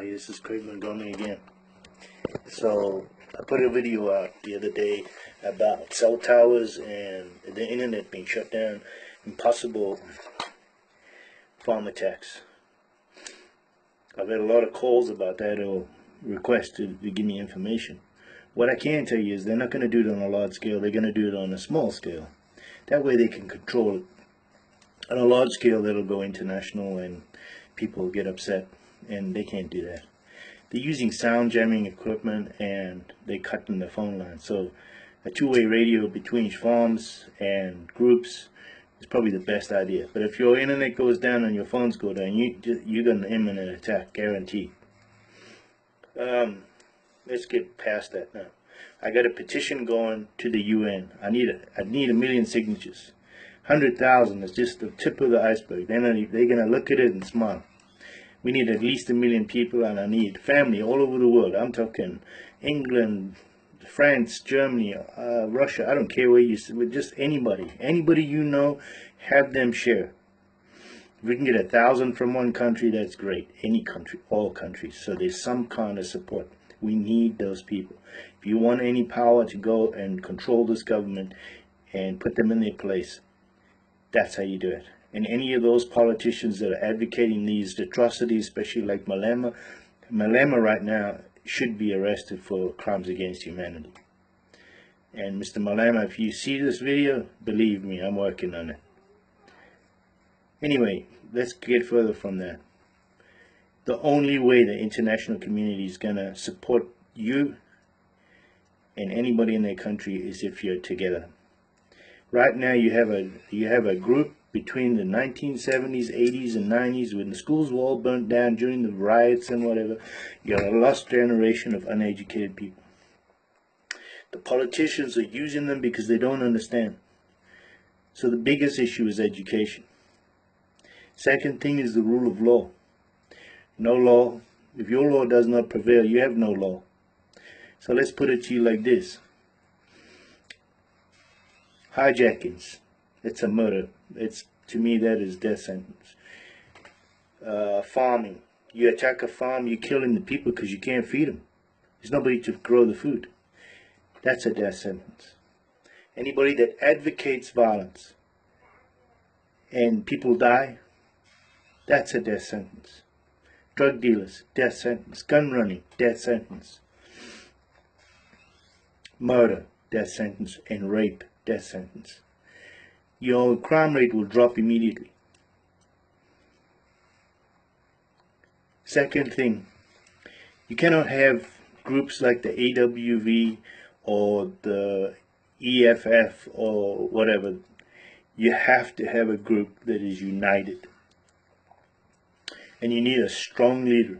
Hi, this is Craig Montgomery again. So I put a video out the other day about cell towers and the internet being shut down and possible farm attacks. I've had a lot of calls about that or requests to give me information. What I can tell you is they're not going to do it on a large scale, they're going to do it on a small scale. That way they can control it. On a large scale that'll go international and people get upset, and they can't do that. They're using sound jamming equipment and they're cutting the phone line. So a two-way radio between farms and groups is probably the best idea. But if your internet goes down and your phones go down, you're going to imminent attack, guarantee. Let's get past that now. I got a petition going to the UN. I need 1 million signatures. 100,000 is just the tip of the iceberg. They're going to look at it and smile. We need at least 1 million people, and I need family all over the world. I'm talking England, France, Germany, Russia. I don't care where you sit, just anybody you know, have them share. If we can get 1,000 from one country, that's great. Any country, all countries. So there's some kind of support. We need those people. If you want any power to go and control this government and put them in their place, that's how you do it. And any of those politicians that are advocating these atrocities, especially like Malema right now should be arrested for crimes against humanity. And Mr. Malema, if you see this video, believe me, I'm working on it. Anyway, let's get further from that. The only way the international community is going to support you and anybody in their country is if you're together. Right now you have a group between the 1970s, 80s, and 90s when the schools were all burnt down during the riots and whatever. You got a lost generation of uneducated people. The politicians are using them because they don't understand. So the biggest issue is education. Second thing is the rule of law. No law. If your law does not prevail, you have no law. So let's put it to you like this. Hijackings, it's a murder. To me, that is death sentence. Farming, you attack a farm, you're killing the people because you can't feed them. There's nobody to grow the food. That's a death sentence. Anybody that advocates violence and people die, that's a death sentence. Drug dealers, death sentence. Gun running, death sentence. Murder, death sentence. And rape, death sentence. Your crime rate will drop immediately. Second thing, you cannot have groups like the AWV or the EFF or whatever. You have to have a group that is united. And you need a strong leader.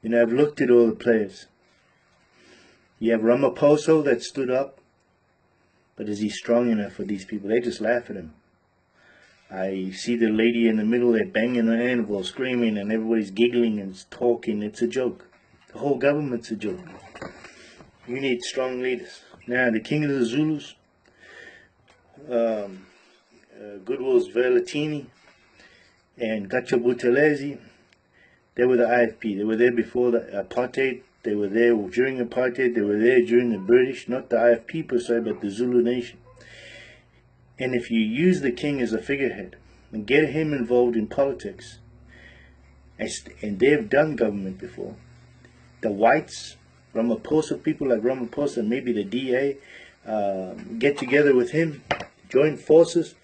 You know, I've looked at all the players. You have Ramaphosa that stood up. But is he strong enough for these people? They just laugh at him. I see the lady in the middle there banging her anvil, screaming, and everybody's giggling and talking. It's a joke. The whole government's a joke. You need strong leaders. Now, the king of the Zulus, Goodwill's Velatini, and Gacha Buthelezi, they were the IFP. They were there before the apartheid. They were there during apartheid. They were there during the British, not the IFP per se, but the Zulu nation. And if you use the king as a figurehead and get him involved in politics, and they've done government before, the whites, Ramaphosa, people like Ramaphosa, maybe the DA, get together with him, join forces,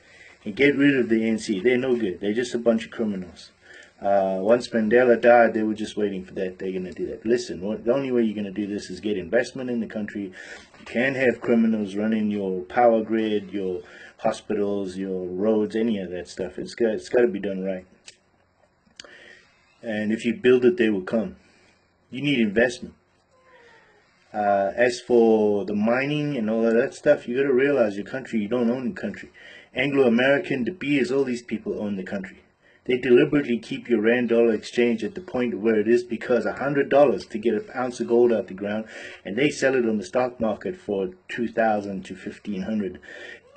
and get rid of the ANC. They're no good. They're just a bunch of criminals. Once Mandela died, they were just waiting for that. They're going to do that. Listen, the only way you're going to do this is get investment in the country. You can't have criminals running your power grid, your hospitals, your roads, any of that stuff. It's got to be done right. And if you build it, they will come. You need investment. As for the mining and all of that stuff, you got to realize your country, you don't own the country. Anglo-American, De Beers, all these people own the country. They deliberately keep your rand-dollar exchange at the point where it is because $100 to get an ounce of gold out the ground, and they sell it on the stock market for $2,000 to $1,500.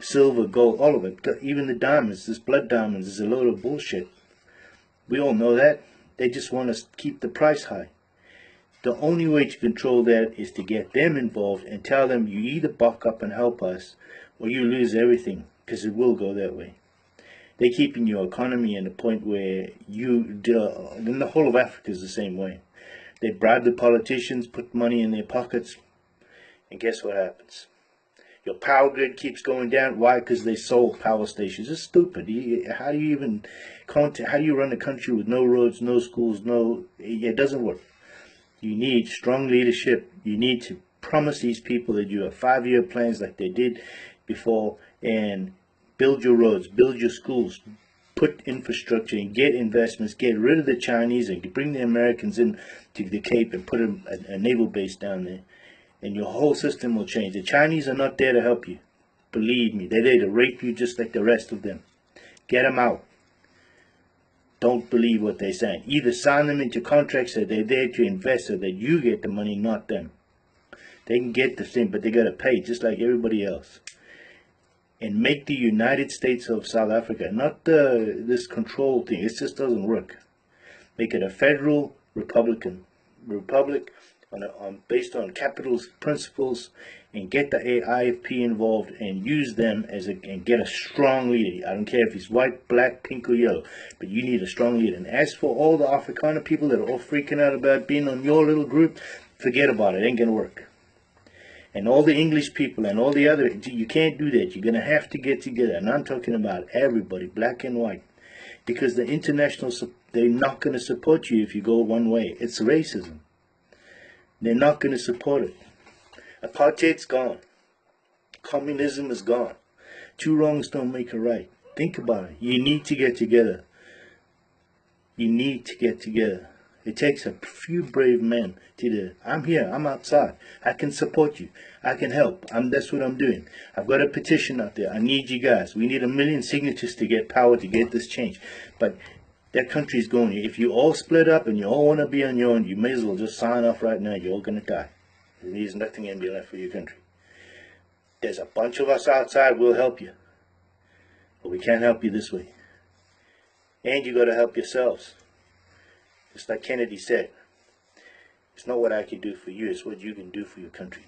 Silver, gold, all of it, even the diamonds, this blood diamonds, is a load of bullshit. We all know that. They just want to keep the price high. The only way to control that is to get them involved and tell them you either buck up and help us or you lose everything, because it will go that way. They're keeping your economy in a point where then the whole of Africa is the same way. They bribe the politicians, put money in their pockets, and guess what happens? Your power grid keeps going down. Why? Because they sold power stations. It's stupid. How do you even how do you run a country with no roads, no schools, it doesn't work. You need strong leadership. You need to promise these people that you have 5-year plans like they did before, and build your roads, build your schools, put infrastructure and get investments, get rid of the Chinese and bring the Americans in to the Cape and put a naval base down there. And your whole system will change. The Chinese are not there to help you. Believe me, they're there to rape you just like the rest of them. Get them out. Don't believe what they're saying. Either sign them into contracts that they're there to invest so that you get the money, not them. They can get the thing, but they got to pay just like everybody else. And make the United States of South Africa, not this control thing. It just doesn't work. Make it a federal republic based on capitalist principles, and get the IFP involved and use them and get a strong leader. I don't care if he's white, black, pink, or yellow, but you need a strong leader. And as for all the Afrikaner people that are all freaking out about being on your little group, forget about it. It ain't gonna work. And all the English people and all the other, you can't do that. You're gonna have to get together. And I'm talking about everybody, black and white, because the international, they're not gonna support you if you go one way. It's racism. They're not going to support it. Apartheid's gone. Communism is gone. 2 wrongs don't make a right. Think about it. You need to get together. You need to get together. It takes a few brave men to do it. I'm here. I'm outside. I can support you. I can help. That's what I'm doing. I've got a petition out there. I need you guys. We need 1 million signatures to get power to get this change. But that country's going. If you all split up and you all want to be on your own, you may as well just sign off right now. You're all going to die. There's nothing going to be left for your country. There's a bunch of us outside. We'll help you. But we can't help you this way. And you got to help yourselves. Just like Kennedy said, it's not what I can do for you. It's what you can do for your country.